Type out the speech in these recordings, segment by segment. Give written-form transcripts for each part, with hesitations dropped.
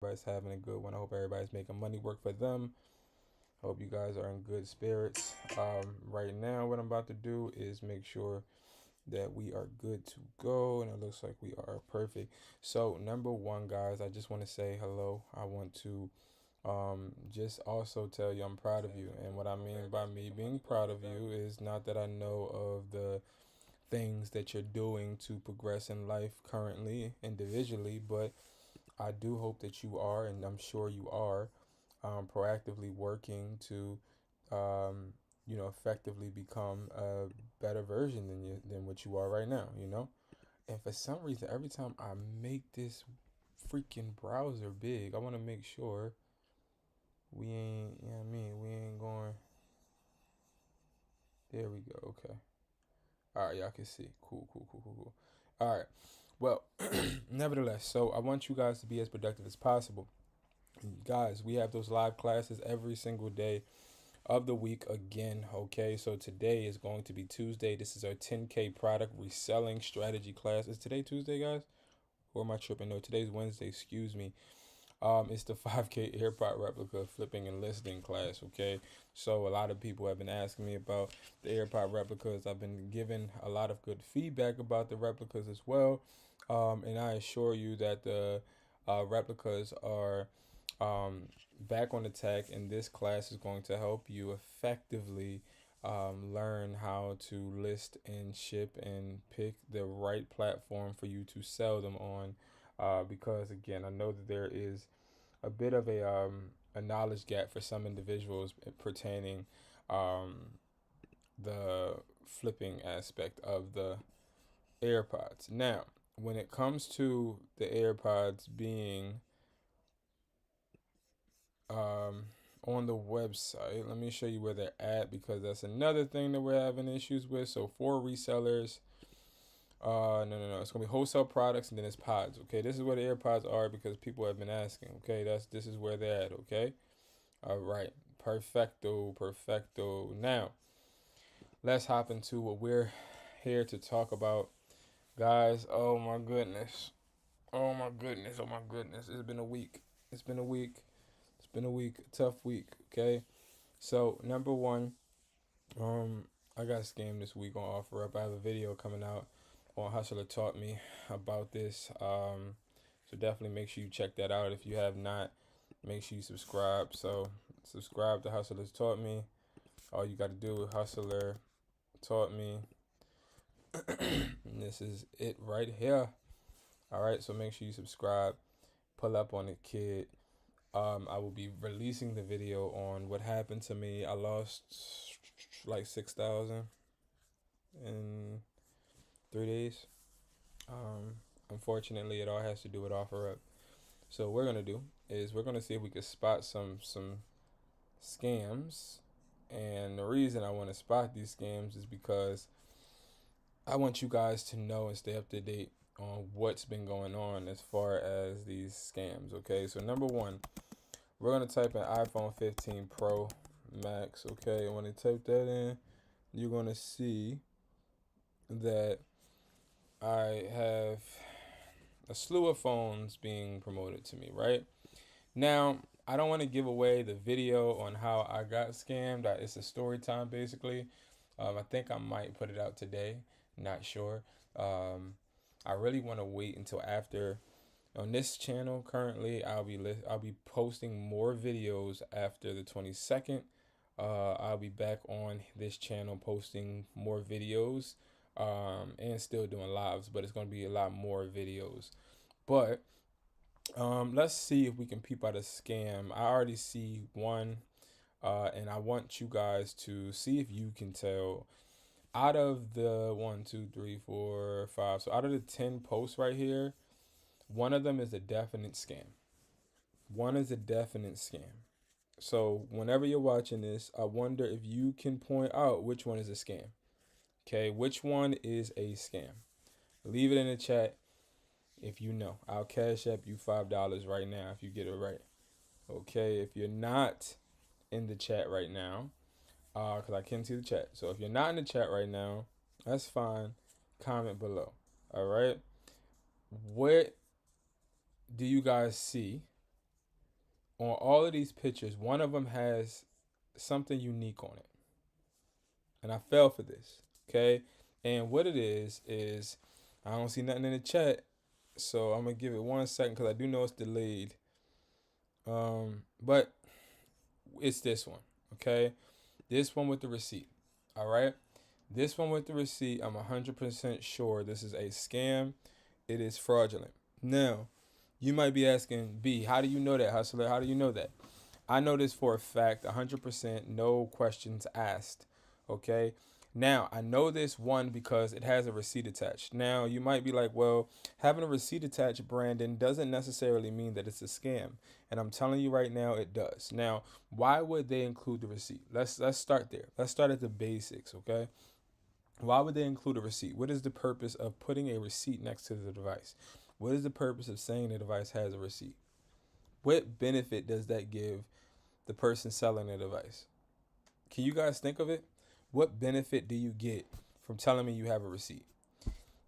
Everybody's having a good one. I hope everybody's making money work for them. I hope you guys are in good spirits. Right now, what I'm about to do is make sure that we are good to go, and it looks like we are perfect. So, number one, guys, I just want to say hello. I want to just also tell you I'm proud of you. And what I mean by me being proud of you is not that I know of the things that you're doing to progress in life currently individually, but I do hope that you are, and I'm sure you are, proactively working to, effectively become a better version than what you are right now. And for some reason, every time I make this freaking browser big, I want to make sure we ain't, we ain't going. There we go. Okay. All right, y'all can see. Cool, cool, cool, cool, cool. All right. Well, nevertheless, so I want you guys to be as productive as possible. Guys, we have those live classes every single day of the week again. Okay, so today is going to be Tuesday. This is our 10K product reselling strategy class. Is today Tuesday, guys? Or am I tripping? No, today's Wednesday. Excuse me. It's the 5K AirPod replica flipping and listing class. Okay, so a lot of people have been asking me about the AirPod replicas. I've been giving a lot of good feedback about the replicas as well, and I assure you that the replicas are back on attack, and this class is going to help you effectively learn how to list and ship and pick the right platform for you to sell them on. Because again, I know that there is a bit of a knowledge gap for some individuals pertaining um, the flipping aspect of the AirPods. Now, when it comes to the AirPods being um, on the website, let me show you where they're at because that's another thing that we're having issues with. So for resellers, no. It's gonna be wholesale products and then it's pods. Okay, this is where the AirPods are because people have been asking. Okay, this is where they're at. Okay, all right, perfecto, perfecto. Now let's hop into what we're here to talk about, guys. Oh my goodness. Oh my goodness. Oh my goodness. It's been a week. It's been a week. It's been a week. A tough week. Okay. So number one, um, I got scammed this week on OfferUp. I have a video coming out on Hustler Taught Me about this. So definitely make sure you check that out. If you have not, make sure you subscribe. So subscribe to Hustlers Taught Me. All you got to do is Hustler Taught Me. And this is it right here. All right, so make sure you subscribe. Pull up on it, kid. I will be releasing the video on what happened to me. I lost like 6,000 in 3 days. Um, Unfortunately, it all has to do with OfferUp. So what we're gonna do is we're gonna see if we can spot some scams. And the reason I want to spot these scams is because I want you guys to know and stay up to date on what's been going on as far as these scams. Okay, so number one, we're gonna type in iPhone 15 Pro Max. Okay, and when you type that in, you're gonna see that I have a slew of phones being promoted to me. Right now, I don't want to give away the video on how I got scammed. It's a story time basically. I think I might put it out today. Not sure. Um, I really want to wait until after. On this channel currently, I'll be posting more videos after the 22nd. I'll be back on this channel posting more videos and still doing lives, but it's going to be a lot more videos. But let's see if we can peep out a scam. I already see one, and I want you guys to see if you can tell. Out of the one, two, three, four, five, so out of the 10 posts right here, one of them is a definite scam. One is a definite scam. So whenever you're watching this, I wonder if you can point out which one is a scam. Okay, which one is a scam? Leave it in the chat if you know. I'll cash up you $5 right now if you get it right. Okay, if you're not in the chat right now, because I can't see the chat. So if you're not in the chat right now, that's fine. Comment below. All right. What do you guys see on all of these pictures, one of them has something unique on it. And I fell for this. Okay. And what it is I don't see nothing in the chat. So I'm going to give it 1 second because I do know it's delayed. But it's this one. Okay. This one with the receipt. All right. This one with the receipt, I'm 100% sure this is a scam. It is fraudulent. Now, you might be asking, B, how do you know that, hustler? How do you know that? I know this for a fact, 100%, no questions asked. Okay. Now, I know this one because it has a receipt attached. Now, you might be like, well, having a receipt attached, Brandon, doesn't necessarily mean that it's a scam. And I'm telling you right now, it does. Now, why would they include the receipt? Let's start there. Let's start at the basics, okay? Why would they include a receipt? What is the purpose of putting a receipt next to the device? What is the purpose of saying the device has a receipt? What benefit does that give the person selling the device? Can you guys think of it? What benefit do you get from telling me you have a receipt?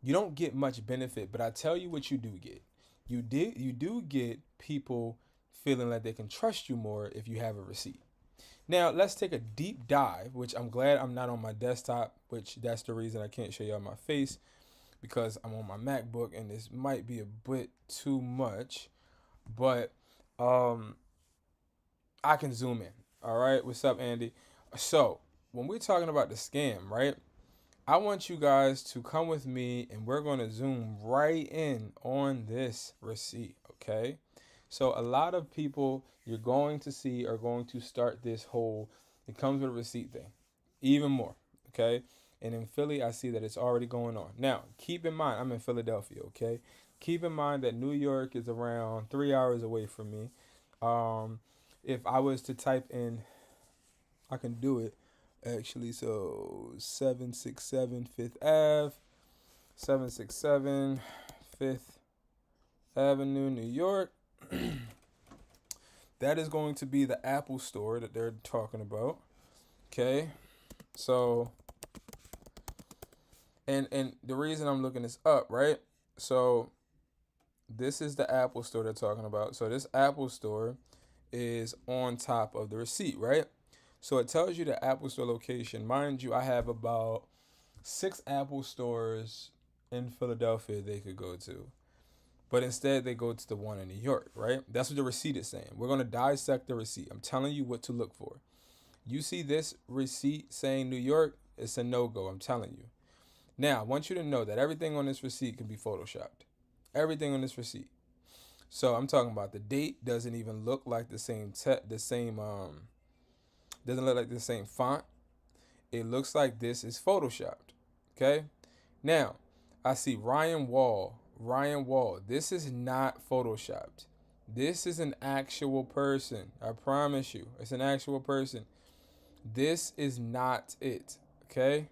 You don't get much benefit, but I tell you what you do get. You do get people feeling like they can trust you more if you have a receipt. Now, let's take a deep dive, which I'm glad I'm not on my desktop, which that's the reason I can't show y'all my face, because I'm on my MacBook and this might be a bit too much, but I can zoom in. All right, what's up, Andy? So, when we're talking about the scam, right, I want you guys to come with me and we're going to zoom right in on this receipt, okay? So a lot of people you're going to see are going to start this whole, it comes with a receipt thing, even more, okay? And in Philly, I see that it's already going on. Now, keep in mind, I'm in Philadelphia, okay? Keep in mind that New York is around 3 hours away from me. If I was to type in, I can do it, actually, so 767 5th Ave, 767 5th Avenue, New York. That is going to be the Apple store that they're talking about. Okay. So, and the reason I'm looking this up, right? So, this is the Apple store they're talking about. So, this Apple store is on top of the receipt, right? So, it tells you the Apple store location. Mind you, I have about 6 Apple stores in Philadelphia they could go to. But instead, they go to the one in New York, right? That's what the receipt is saying. We're going to dissect the receipt. I'm telling you what to look for. You see this receipt saying New York, it's a no-go. I'm telling you. Now, I want you to know that everything on this receipt can be photoshopped. Everything on this receipt. So I'm talking about the date doesn't even look like doesn't look like the same font. It looks like this is photoshopped. Okay? Now, I see Ryan Wall. This is not photoshopped. This is an actual person. I promise you. It's an actual person. This is not it. Okay?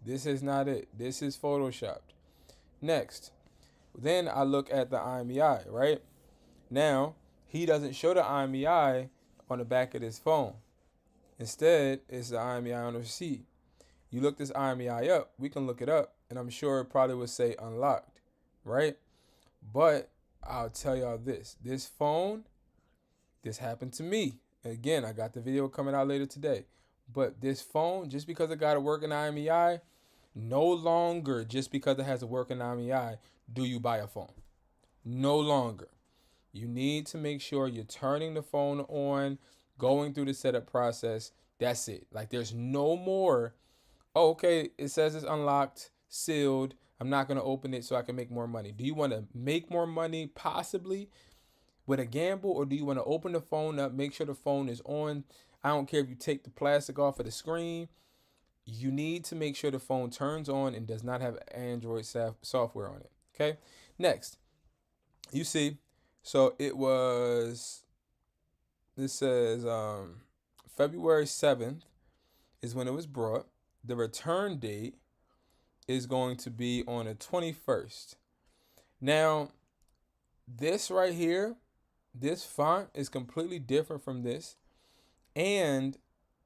This is not it. This is photoshopped. Next. Then I look at the IMEI, right? Now, he doesn't show the IMEI on the back of this phone. Instead, it's the IMEI on the receipt. You look this IMEI up, we can look it up, and I'm sure it probably would say unlocked, right? But I'll tell y'all this. This phone, this happened to me. Again, I got the video coming out later today. But this phone, just because it got a working IMEI, no longer, just because it has a working IMEI, do you buy a phone. No longer. You need to make sure you're turning the phone on, going through the setup process. That's it. Like, there's no more, oh, okay, it says it's unlocked, sealed. I'm not going to open it so I can make more money. Do you want to make more money possibly with a gamble, or do you want to open the phone up, make sure the phone is on? I don't care if you take the plastic off of the screen. You need to make sure the phone turns on and does not have Android software on it. Okay. Next, you see, so it was, this says February 7th is when it was brought. The return date is going to be on the 21st. Now, this right here, this font is completely different from this. And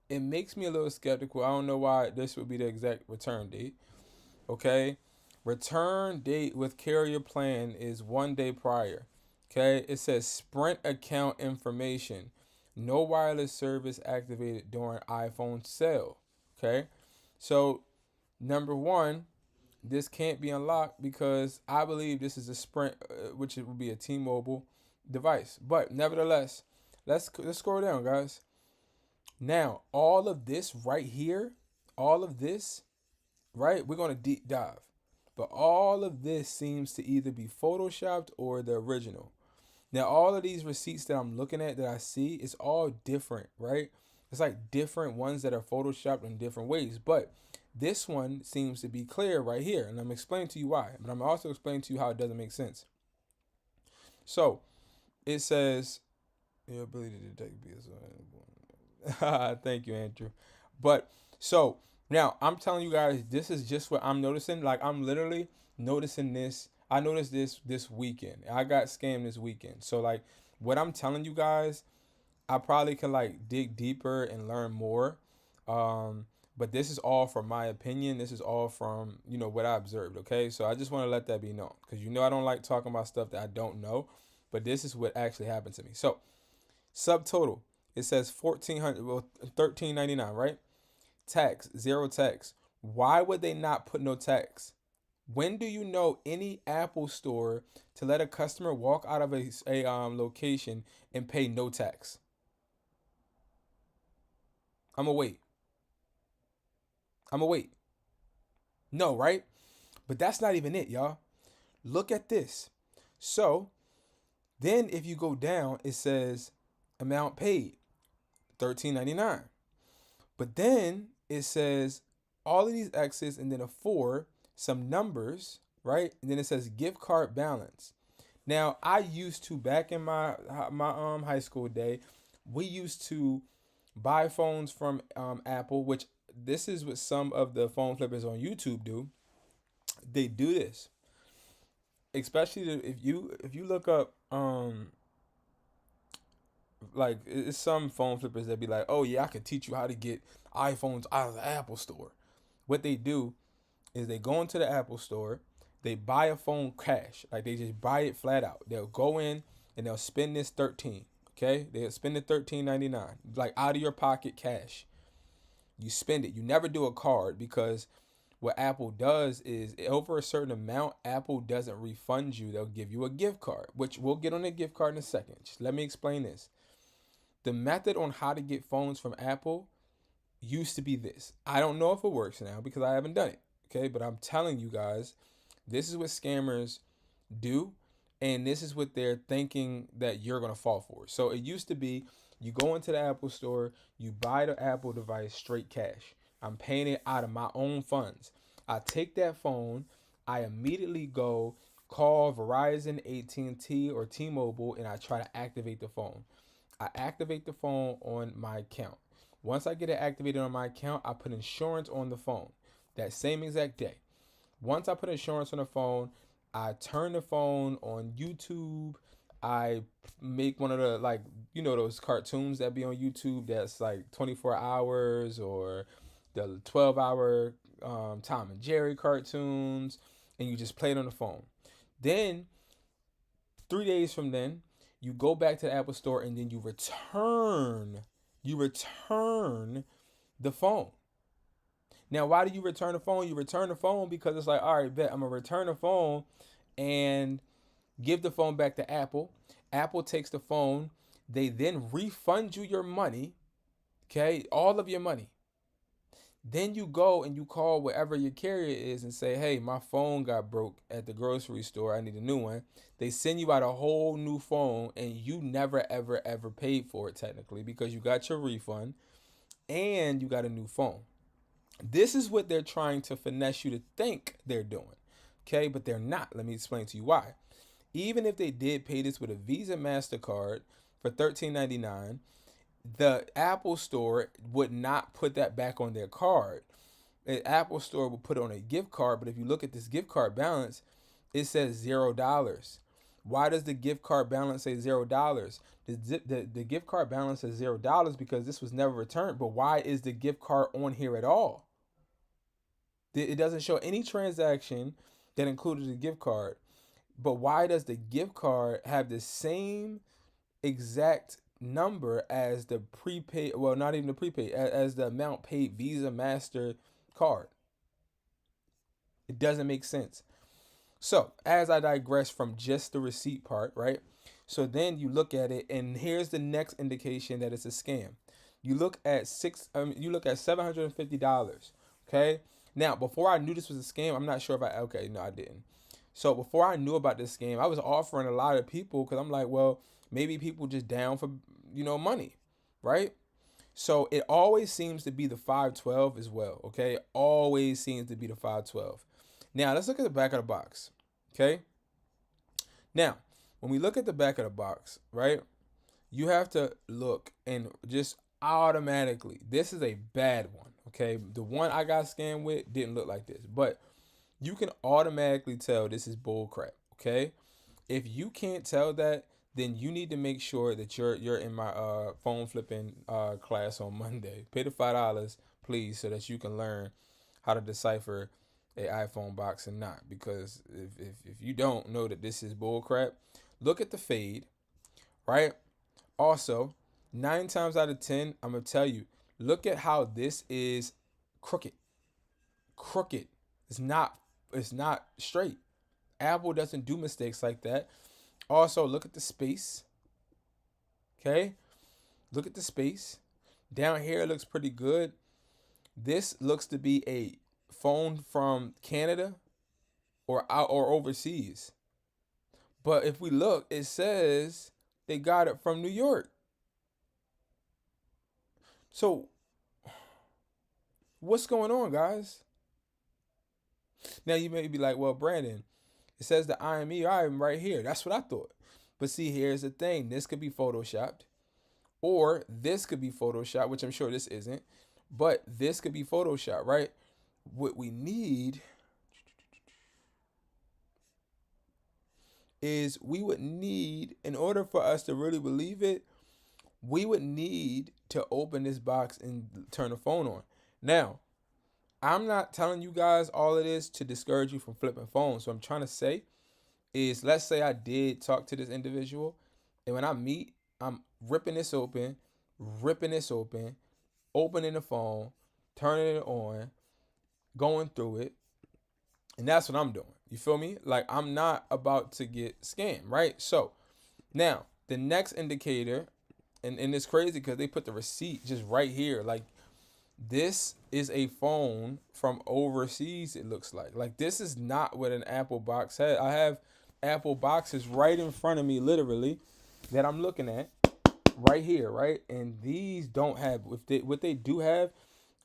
it makes me a little skeptical. I don't know why this would be the exact return date. Okay. Return date with carrier plan is 1 day prior. Okay, it says Sprint account information. No wireless service activated during iPhone sale. Okay, so number one, this can't be unlocked because I believe this is a Sprint, which it would be a T-Mobile device. But nevertheless, let's scroll down, guys. Now, all of this right here, all of this, right? We're gonna deep dive, but all of this seems to either be photoshopped or the original. Now, all of these receipts that I'm looking at that I see, it's all different, right? It's like different ones that are photoshopped in different ways, but this one seems to be clear right here, and I'm explaining to you why, but I'm also explaining to you how it doesn't make sense. So it says your ability to detect BS. Thank you, Andrew. But so now I'm telling you guys, this is just what I'm noticing. Like I'm literally noticing this. I noticed this weekend. I got scammed this weekend. So like what I'm telling you guys, I probably can like dig deeper and learn more. But this is all from my opinion. This is all from, what I observed. Okay. So I just want to let that be known because, I don't like talking about stuff that I don't know, but this is what actually happened to me. So subtotal, it says 1400, well, 13.99, right? Tax, zero tax. Why would they not put no tax? When do you know any Apple store to let a customer walk out of a location and pay no tax? I'm gonna wait. I'm gonna wait. No, right? But that's not even it, y'all. Look at this. So then if you go down, it says amount paid, $13.99. But then it says all of these X's and then a 4, some numbers, right? And then it says gift card balance. Now, I used to, back in my high school day, we used to buy phones from Apple, which this is what some of the phone flippers on YouTube do. They do this, especially if you look up like it's some phone flippers that be like, oh yeah, I can teach you how to get iPhones out of the Apple store. What they do is they go into the Apple store, they buy a phone cash, like they just buy it flat out. They'll go in and they'll spend this 13. Okay, they'll spend the 13.99 like out of your pocket cash. You spend it. You never do a card because what Apple does is over a certain amount, Apple doesn't refund you. They'll give you a gift card, which we'll get on the gift card in a second. Just let me explain this. The method on how to get phones from Apple used to be this. I don't know if it works now because I haven't done it. Okay, but I'm telling you guys, this is what scammers do, and this is what they're thinking that you're gonna fall for. So it used to be you go into the Apple store, you buy the Apple device straight cash. I'm paying it out of my own funds. I take that phone, I immediately go call Verizon, AT&T, or T-Mobile, and I try to activate the phone. I activate the phone on my account. Once I get it activated on my account, I put insurance on the phone that same exact day. Once I put insurance on the phone, I turn the phone on YouTube. I make one of the, like, those cartoons that be on YouTube that's like 24 hours or the 12-hour Tom and Jerry cartoons, and you just play it on the phone. Then 3 days from then, you go back to the Apple store and then you return the phone. Now, why do you return the phone? You return the phone because it's like, all right, bet I'm gonna return the phone and give the phone back to Apple. Apple takes the phone. They then refund you your money, okay, all of your money. Then you go and you call wherever your carrier is and say, hey, my phone got broke at the grocery store. I need a new one. They send you out a whole new phone and you never, ever, ever paid for it technically because you got your refund and you got a new phone. This is what they're trying to finesse you to think they're doing, okay? But they're not. Let me explain to you why. Even if they did pay this with a Visa MasterCard for $13.99, the Apple Store would not put that back on their card. The Apple Store will put it on a gift card, but if you look at this gift card balance, it says $0. Why does the gift card balance say $0? The gift card balance says $0 because this was never returned, but why is the gift card on here at all? It doesn't show any transaction that included a gift card. But why does the gift card have the same exact number as the prepaid, well, not even the prepaid, as the amount paid Visa, Master card? It doesn't make sense. So, as I digress from just the receipt part, right? So then you look at it, and here's the next indication that it's a scam. You look at $750. Okay. Now, before I knew this was a scam, I'm not sure if I. Okay, no, I didn't. So before I knew about this scam, I was offering a lot of people because I'm like, well, maybe people just down for money, right? So it always seems to be the 512 as well. Okay, always seems to be the 512. Now let's look at the back of the box. Okay. Now, when we look at the back of the box, right, you have to look and just automatically, this is a bad one. Okay. The one I got scammed with didn't look like this, but you can automatically tell this is bull crap. Okay. If you can't tell that, then you need to make sure that you're in my phone flipping class on Monday. Pay the $5, please, so that you can learn how to decipher a iPhone box and not. Because if you don't know that this is bull crap, look at the fade, right? Also, 9 times out of 10, I'm gonna tell you, look at how this is crooked. Crooked. It's not straight. Apple doesn't do mistakes like that. Also, look at the space. Okay? Look at the space. Down here it looks pretty good. This looks to be a phone from Canada or overseas. But if we look, it says they got it from New York. So, what's going on, guys? Now you may be like, well, Brandon, it says the IME item right here. That's what I thought. But see, here's the thing. This could be photoshopped. Or this could be photoshopped, which I'm sure this isn't. But this could be photoshopped, right? What we need is we would need, in order for us to really believe it, we would need to open this box and turn the phone on. Now, I'm not telling you guys all of this to discourage you from flipping phones. So I'm trying to say is, let's say I did talk to this individual, and when I meet, I'm ripping this open, opening the phone, turning it on, going through it, and that's what I'm doing. You feel me? Like, I'm not about to get scammed, right? So now the next indicator, and it's crazy because they put the receipt just right here. Like, this is a phone from overseas, it looks like. Like, this is not what an Apple box has. I have Apple boxes right in front of me, literally, that I'm looking at right here, right? And these don't have, what they do have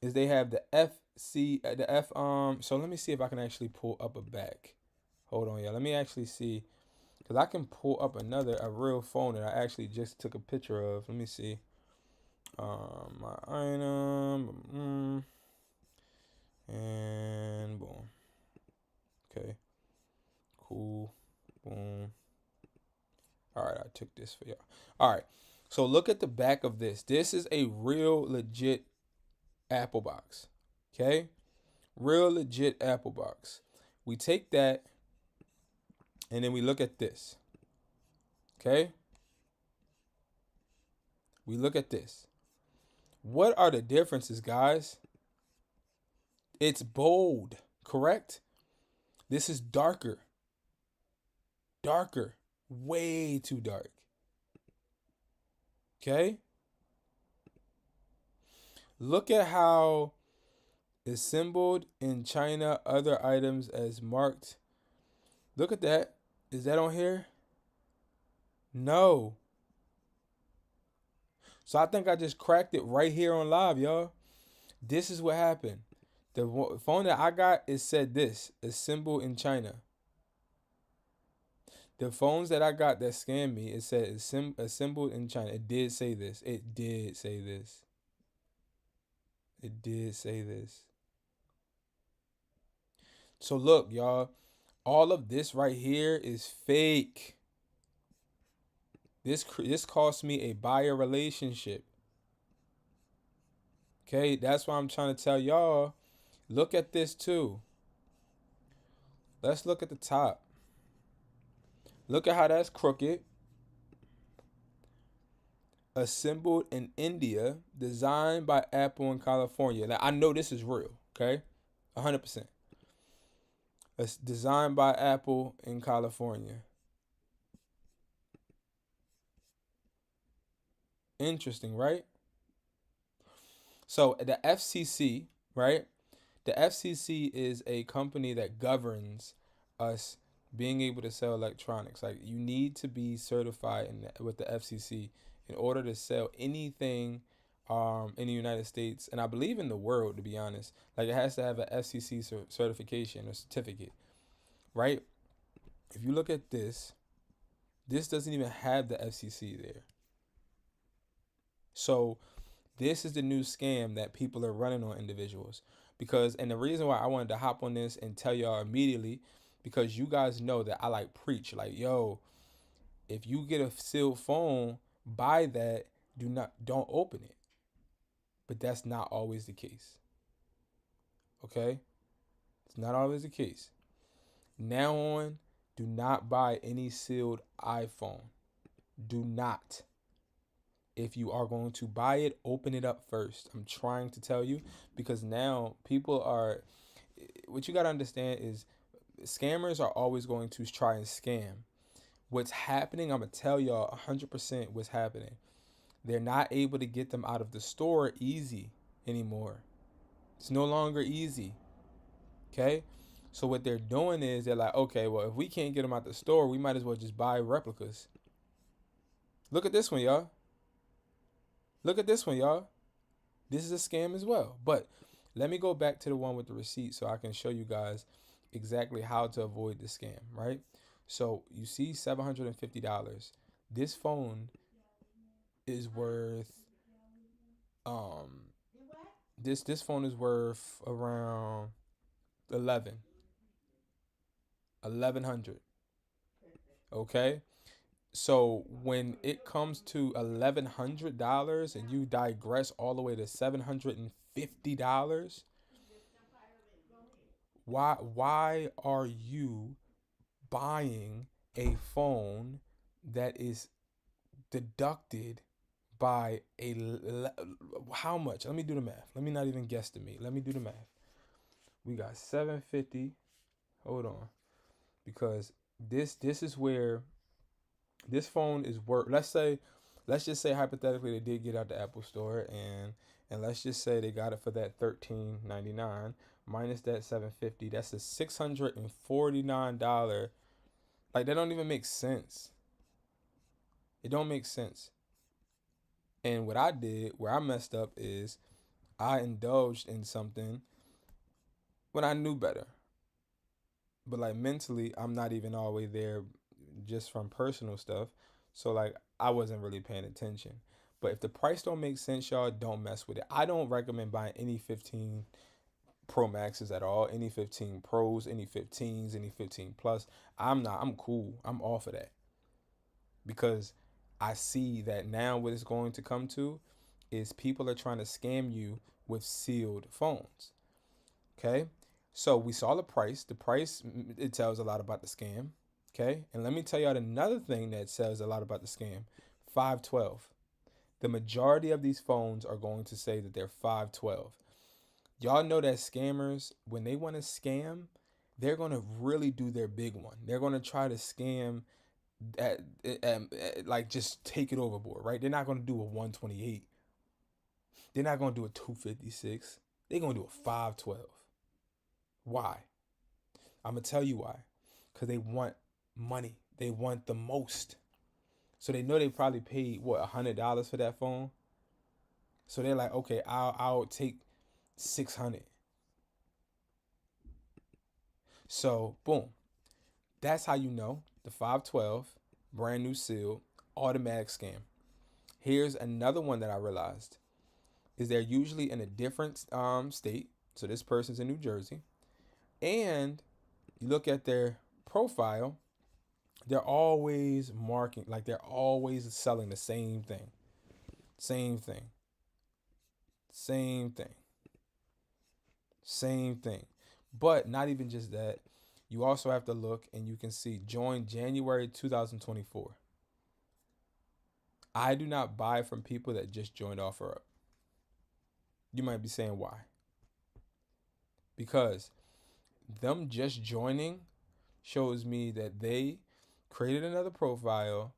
is they have the so let me see if I can actually pull up a back. Hold on, yeah. Let me actually see, because I can pull up a real phone that I actually just took a picture of. Let me see. My item, and boom. Okay, cool, boom. All right, I took this for y'all. All right, so look at the back of this. This is a real legit Apple box. Okay, real legit Apple box. We take that, and then we look at this. Okay, we look at this. What are the differences, guys? It's bold, correct? This is darker. Darker. Way too dark. Okay? Look at how assembled in China, other items as marked. Look at that. Is that on here? No. So I think I just cracked it right here on live, y'all. This is what happened. The phone that I got, it said this, assembled in China. The phones that I got that scammed me, it said assembled in China. It did say this. It did say this. It did say this. So look, y'all, all of this right here is fake. This cost me a buyer relationship. Okay, that's why I'm trying to tell y'all. Look at this too. Let's look at the top. Look at how that's crooked. Assembled in India, designed by Apple in California. Now I know this is real, okay? 100%. It's designed by Apple in California. Interesting, right? So the FCC, right? The FCC is a company that governs us being able to sell electronics. Like you need to be certified with the FCC in order to sell anything in the United States, and I believe in the world, to be honest. Like it has to have an FCC certification or certificate, right? If you look at this doesn't even have the FCC there. So this is the new scam that people are running on individuals. Because, and the reason why I wanted to hop on this and tell y'all immediately, because you guys know that I like preach. Like, yo, if you get a sealed phone, buy that. Don't open it. But that's not always the case. Okay? It's not always the case. Now on, do not buy any sealed iPhone. Do not. If you are going to buy it, open it up first. I'm trying to tell you, because now people are, what you got to understand is scammers are always going to try and scam. What's happening, I'm going to tell y'all 100% what's happening. They're not able to get them out of the store easy anymore. It's no longer easy. Okay? So what they're doing is they're like, okay, well, if we can't get them out the store, we might as well just buy replicas. Look at this one, y'all. Look at this one, y'all. This is a scam as well. But let me go back to the one with the receipt so I can show you guys exactly how to avoid the scam, right? So you see $750. This phone is worth this phone is worth around 1100. Okay? So when it comes to $1,100 and you digress all the way to $750, why are you buying a phone that is deducted by how much? Let me do the math. Let me not even guesstimate. Let me do the math. We got 750. Hold on, because this is where this phone is worth. Let's just say hypothetically they did get out the Apple store, and let's just say they got it for that $13.99 minus that $750. That's a $649. Like that don't even make sense. It don't make sense. And what I did, where I messed up, is I indulged in something when I knew better. But like mentally, I'm not even all the way there just from personal stuff. So like I wasn't really paying attention. But if the price don't make sense, y'all, don't mess with it. I don't recommend buying any 15 Pro Maxes at all, any 15 Pros, any 15s, any 15 Plus. I'm cool. I'm off of that. Because I see that now what it's going to come to is people are trying to scam you with sealed phones. Okay? So we saw the price. The price, it tells a lot about the scam. Okay? And let me tell you another thing that says a lot about the scam. 512. The majority of these phones are going to say that they're 512. Y'all know that scammers, when they want to scam, they're going to really do their big one. They're going to try to scam like just take it overboard, right? They're not going to do a 128. They're not going to do a 256. They're going to do a 512. Why? I'm going to tell you why. Because they want money. They want the most. So they know they probably paid, what, $100 for that phone? So they're like, okay, I'll take 600. So, boom. That's how you know the 512, brand new seal, automatic scam. Here's another one that I realized is they're usually in a different state. So this person's in New Jersey. And you look at their profile, they're always marking, like they're always selling the same thing. Same thing. Same thing. Same thing. But not even just that. You also have to look and you can see join January 2024. I do not buy from people that just joined OfferUp. You might be saying why? Because them just joining shows me that they created another profile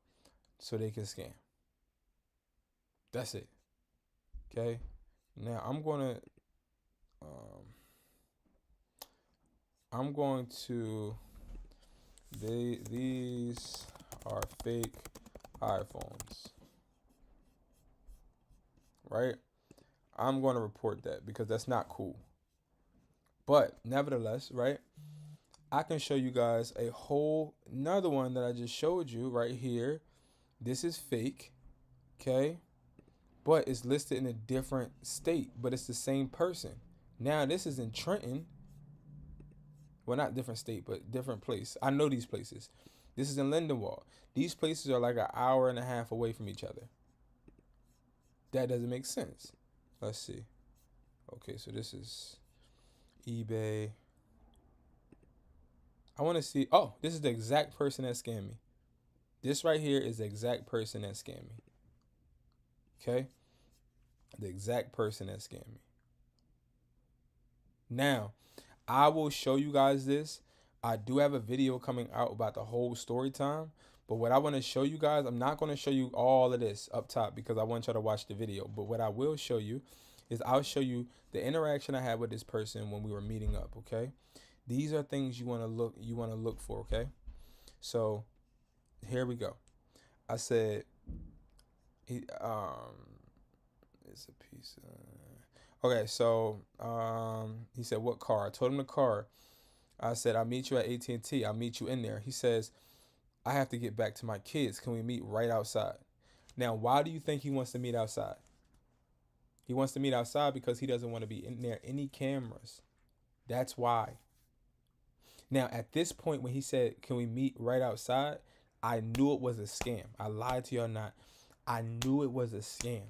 so they can scam. That's it. Okay. Now I'm going to these are fake iPhones, right? I'm going to report that because that's not cool. But nevertheless, right? I can show you guys a whole another one that I just showed you right here. This is fake, okay? But it's listed in a different state, but it's the same person. Now this is in Trenton. Well, not different state, but different place. I know these places. This is in Lindenwold. These places are like an hour and a half away from each other. That doesn't make sense. Let's see. Okay, so this is eBay. I want to see. Oh, this is the exact person that scammed me. This right here is the exact person that scammed me. Okay? The exact person that scammed me. Now, I will show you guys this. I do have a video coming out about the whole story time. But what I want to show you guys, I'm not going to show you all of this up top because I want y'all to watch the video. But what I will show you is I'll show you the interaction I had with this person when we were meeting up, okay? These are things you want to look for, okay? So here we go. I said, it's a piece of, okay, so he said, what car? I told him the car. I said, I'll meet you at AT&T. I'll meet you in there. He says, I have to get back to my kids. Can we meet right outside? Now, why do you think he wants to meet outside? He wants to meet outside because he doesn't want to be in there any cameras. That's why. Now, at this point, when he said, can we meet right outside? I knew it was a scam. I lied to y'all not. I knew it was a scam.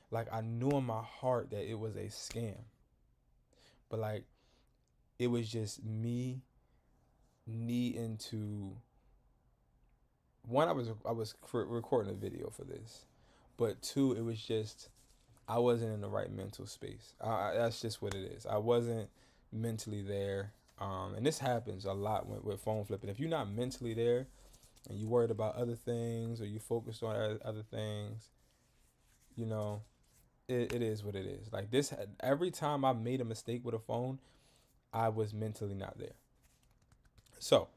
Like, I knew in my heart that it was a scam. But, like, it was just me needing to... One, I was recording a video for this. But two, it was just... I wasn't in the right mental space. That's just what it is. I wasn't mentally there. And this happens a lot with phone flipping. If you're not mentally there and you worried about other things or you focused on other things, you know, it is what it is. Like this, every time I made a mistake with a phone, I was mentally not there. So,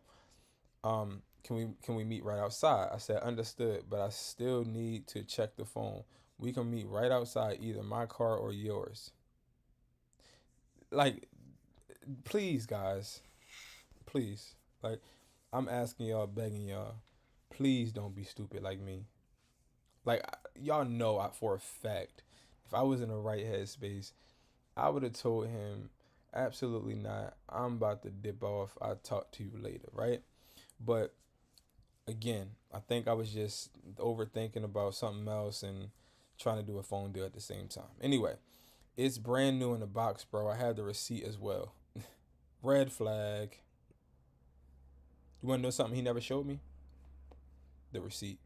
can we meet right outside? I said, understood, but I still need to check the phone. We can meet right outside, either my car or yours. Like, please, guys, please. Like, I'm asking y'all, begging y'all, please don't be stupid like me. Like, y'all know for a fact, if I was in the right headspace, I would have told him, absolutely not. I'm about to dip off. I'll talk to you later, right? But again, I think I was just overthinking about something else and trying to do a phone deal at the same time. Anyway, it's brand new in the box, bro. I have the receipt as well. Red flag. You want to know something he never showed me? The receipt.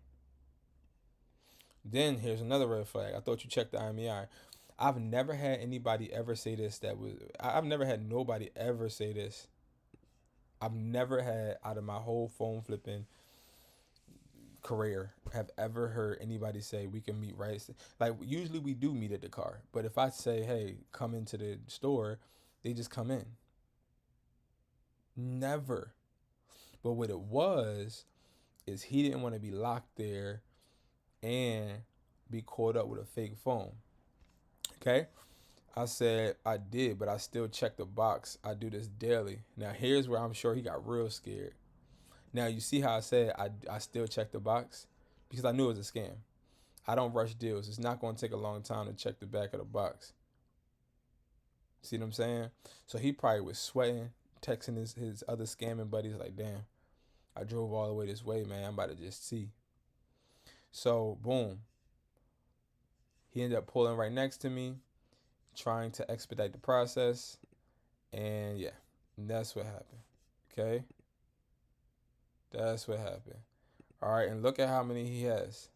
Then here's another red flag. I thought you checked the IMEI. I've never had anybody ever say this. I've never had nobody ever say this. I've never had, out of my whole phone flipping career, have ever heard anybody say we can meet right. Like usually we do meet at the car, but if I say, hey, come into the store, they just come in. Never. But what it was is he didn't want to be locked there and be caught up with a fake phone. Okay? I said I did, but I still check the box. I do this daily. Now here's where I'm sure he got real scared. Now you see how I said I still check the box? Because I knew it was a scam. I don't rush deals. It's not going to take a long time to check the back of the box. See what I'm saying? So he probably was sweating, texting his other scamming buddies like, damn, I drove all the way this way, man. I'm about to just see. So, boom. He ended up pulling right next to me, trying to expedite the process. And yeah, that's what happened. Okay, that's what happened. All right, and look at how many he has.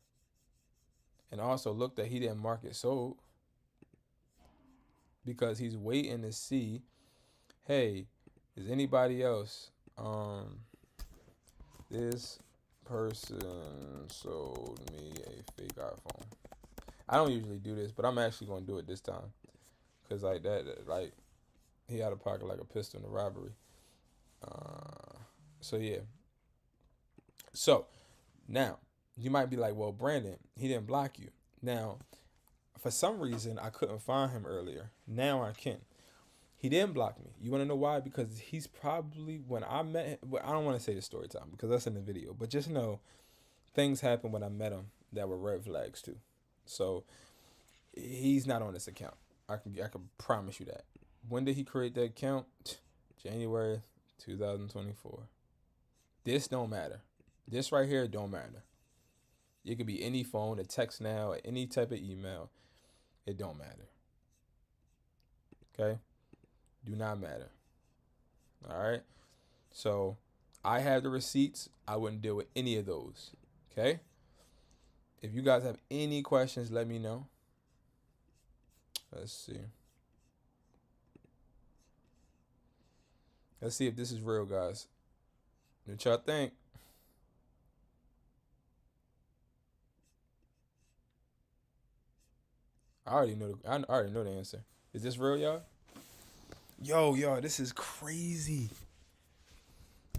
And also look that he didn't mark it sold because he's waiting to see, hey, is anybody else this person sold me a fake iPhone. I don't usually do this, but I'm actually gonna do it this time. Cause like that, like he out of pocket like a pistol in a robbery. So yeah. So now you might be like, well, Brandon, he didn't block you. Now, for some reason, I couldn't find him earlier. Now I can. He didn't block me. You want to know why? Because he's probably when I met him. Well, I don't want to say the story time because that's in the video. But just know things happened when I met him that were red flags too. So he's not on this account. I can promise you that. When did he create that account? January 2024. This don't matter. This right here don't matter. It could be any phone, a text now, any type of email. It don't matter. Okay? Do not matter. All right? So I have the receipts. I wouldn't deal with any of those. Okay? If you guys have any questions, let me know. Let's see. Let's see if this is real, guys. What y'all think? I already know the answer. Is this real, y'all? Yo, this is crazy.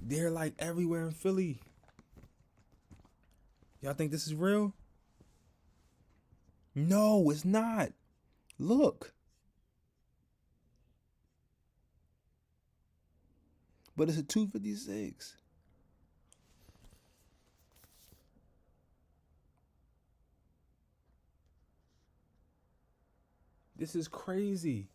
They're like everywhere in Philly. Y'all think this is real? No, it's not. Look. But it's a 256. This is crazy.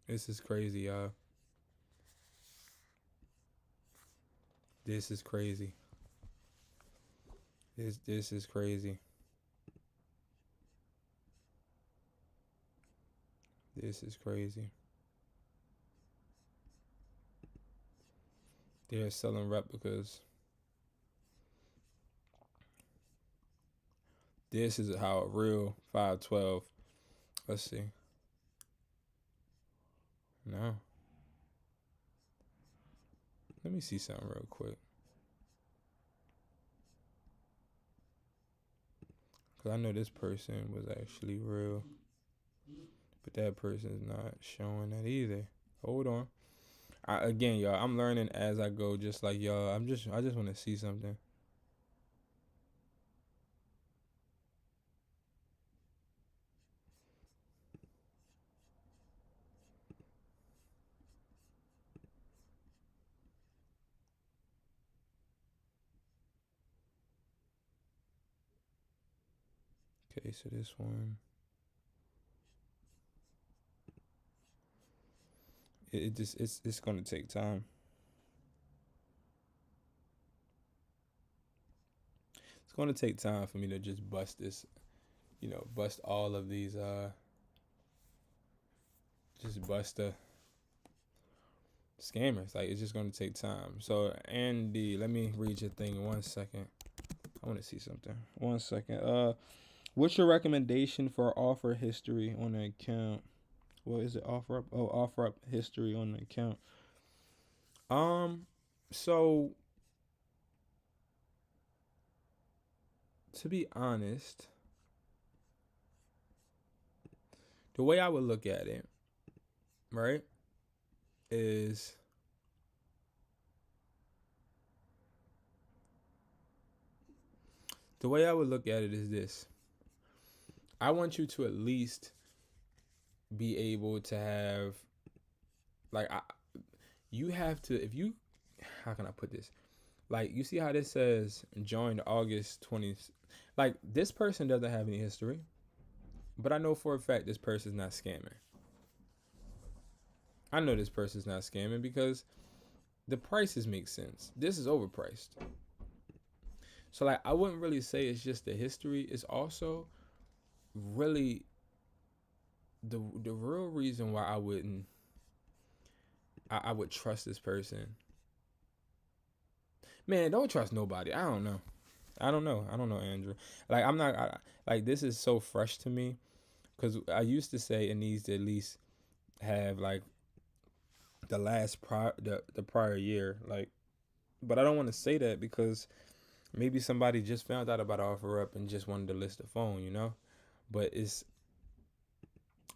This is crazy, y'all. This is crazy. This is crazy. This is crazy. They're selling replicas. This is how a real 512. Let's see. No. Let me see something real quick. Because I know this person was actually real. But that person's not showing that either. Hold on. Again, y'all, I'm learning as I go, just like y'all. I just want to see something. Okay, so this one. It's gonna take time. It's gonna take time for me to just bust this, bust all of these just bust the scammers. Like it's just gonna take time. So Andy, let me read your thing 1 second. I wanna see something. 1 second. What's your recommendation for offer history on an account? What is it? Offer up? Oh, offer up history on the account. So to be honest, the way I would look at it, right, is the way I would look at it is this. I want you to at least be able to have, like, you have to, if you, how can I put this? Like, you see how this says joined August 20th? Like, this person doesn't have any history, but I know for a fact this person's not scamming. I know this person's not scamming because the prices make sense. This is overpriced. So, like, I wouldn't really say it's just the history. It's also really the real reason why I would trust this person. Man, don't trust nobody. I don't know. I don't know, Andrew. Like I'm not like this is so fresh to me because I used to say it needs to at least have like the prior year, like, but I don't want to say that because maybe somebody just found out about OfferUp and just wanted to list the phone, you know. But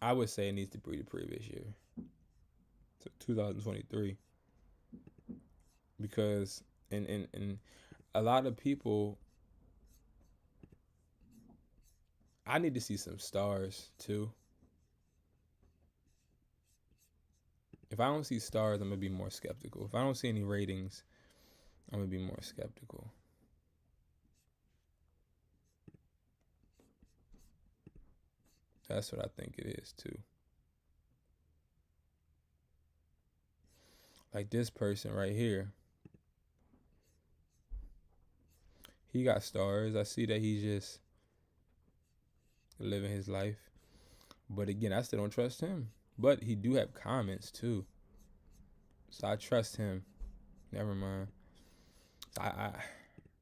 I would say it needs to be the previous year, so 2023, because and a lot of people, I need to see some stars too. If I don't see stars, I'm gonna be more skeptical. If I don't see any ratings, I'm gonna be more skeptical. That's what I think it is too. Like this person right here, he got stars. I see that he's just living his life. But again, I still don't trust him. But he do have comments too, so I trust him. Never mind. I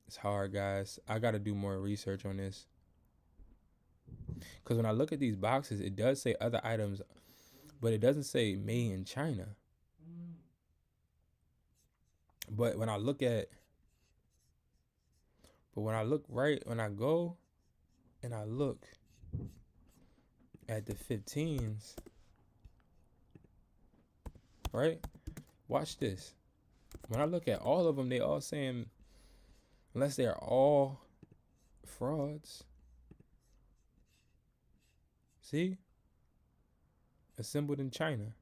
it's hard, guys. I got to do more research on this because when I look at these boxes, it does say other items, but it doesn't say made in China. But when I look at, when I go and I look at the 15s, right? Watch this. When I look at all of them, they all saying, unless they're all frauds. See? Assembled in China.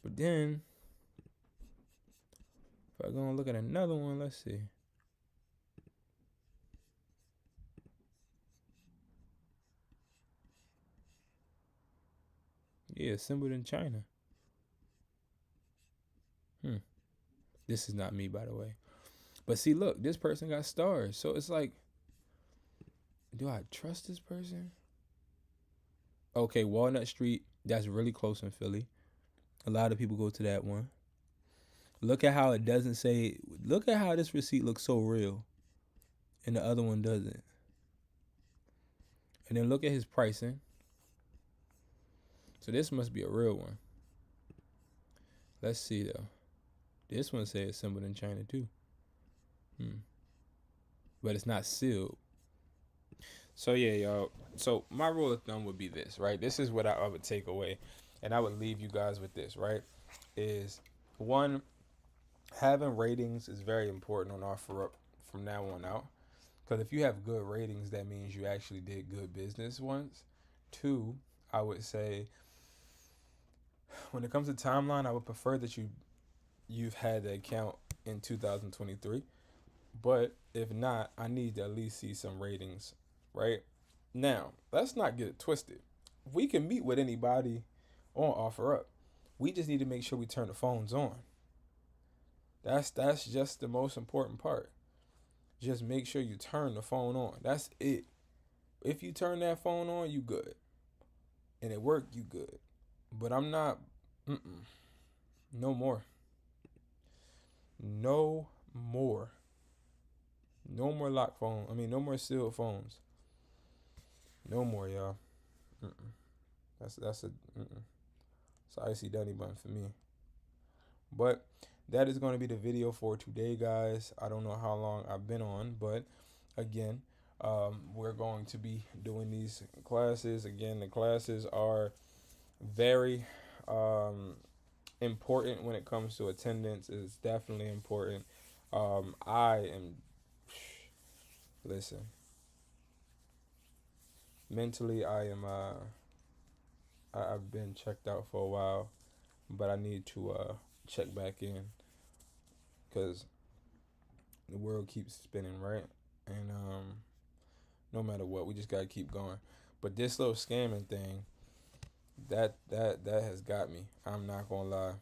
But then, if I go and look at another one, let's see. Yeah, assembled in China. This is not me, by the way. But see, look, this person got stars. So it's like, do I trust this person? Okay, Walnut Street, that's really close in Philly. A lot of people go to that one. Look at how it doesn't say, look at how this receipt looks so real and the other one doesn't. And then look at his pricing. So this must be a real one. Let's see though. This one says assembled in China too. But it's not sealed. So yeah, y'all. So my rule of thumb would be this, right? This is what I would take away, and I would leave you guys with this, right? Is one, having ratings is very important on OfferUp from now on out. Because if you have good ratings, that means you actually did good business once. Two, I would say when it comes to timeline, I would prefer that you've had the account in 2023. But if not, I need to at least see some ratings, right? Now, let's not get it twisted. We can meet with anybody on OfferUp. We just need to make sure we turn the phones on. That's just the most important part. Just make sure you turn the phone on. That's it. If you turn that phone on, you good. And it worked, you good. But I'm not. No more. No more. No more lock phone. No more sealed phones. No more, y'all. That's a. It's an icy Dunny bun for me. But that is going to be the video for today, guys. I don't know how long I've been on, but again, we're going to be doing these classes. Again, the classes are very important when it comes to attendance. It's definitely important. I am, listen, mentally, I've been checked out for a while, but I need to check back in because the world keeps spinning, right? And no matter what, we just gotta keep going. But this little scamming thing, that has got me. I'm not gonna lie.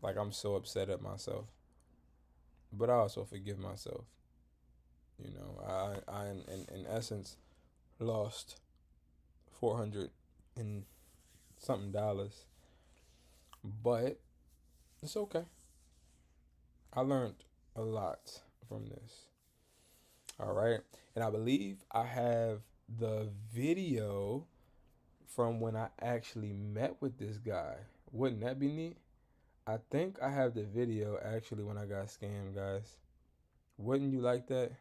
Like I'm so upset at myself, but I also forgive myself. You know, I in essence, lost 400 and something dollars, but it's okay. I learned a lot from this. All right. And I believe I have the video from when I actually met with this guy. Wouldn't that be neat? I think I have the video actually when I got scammed, guys. Wouldn't you like that?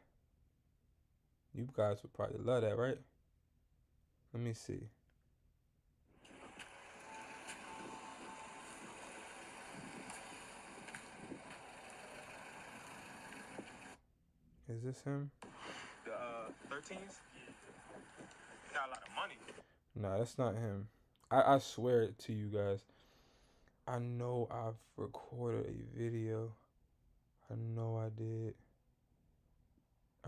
You guys would probably love that, right? Let me see. Is this him? The 13s got a lot of money. No, that's not him. I swear it to you guys. I know I've recorded a video. I know I did.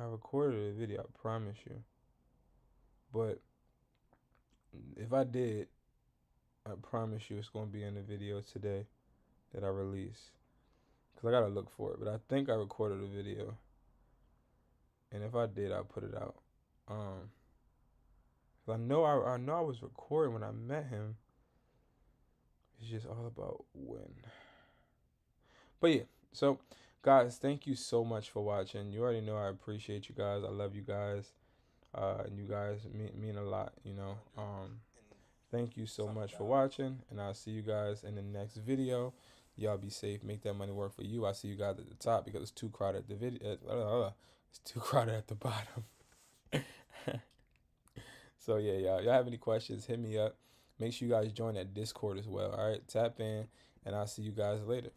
I recorded a video, I promise you. But if I did, I promise you it's going to be in the video today that I release. Because I got to look for it. But I think I recorded a video. And if I did, I'll put it out. 'Cause I know I was recording when I met him. It's just all about when. But yeah, so guys, thank you so much for watching. You already know I appreciate you guys. I love you guys. And you guys mean a lot, you know. Thank you so much for watching, and I'll see you guys in the next video. Y'all be safe. Make that money work for you. I'll see you guys at the top because it's too crowded at the video. It's too crowded at the bottom. So yeah, y'all have any questions, hit me up. Make sure you guys join that Discord as well. All right, tap in, and I'll see you guys later.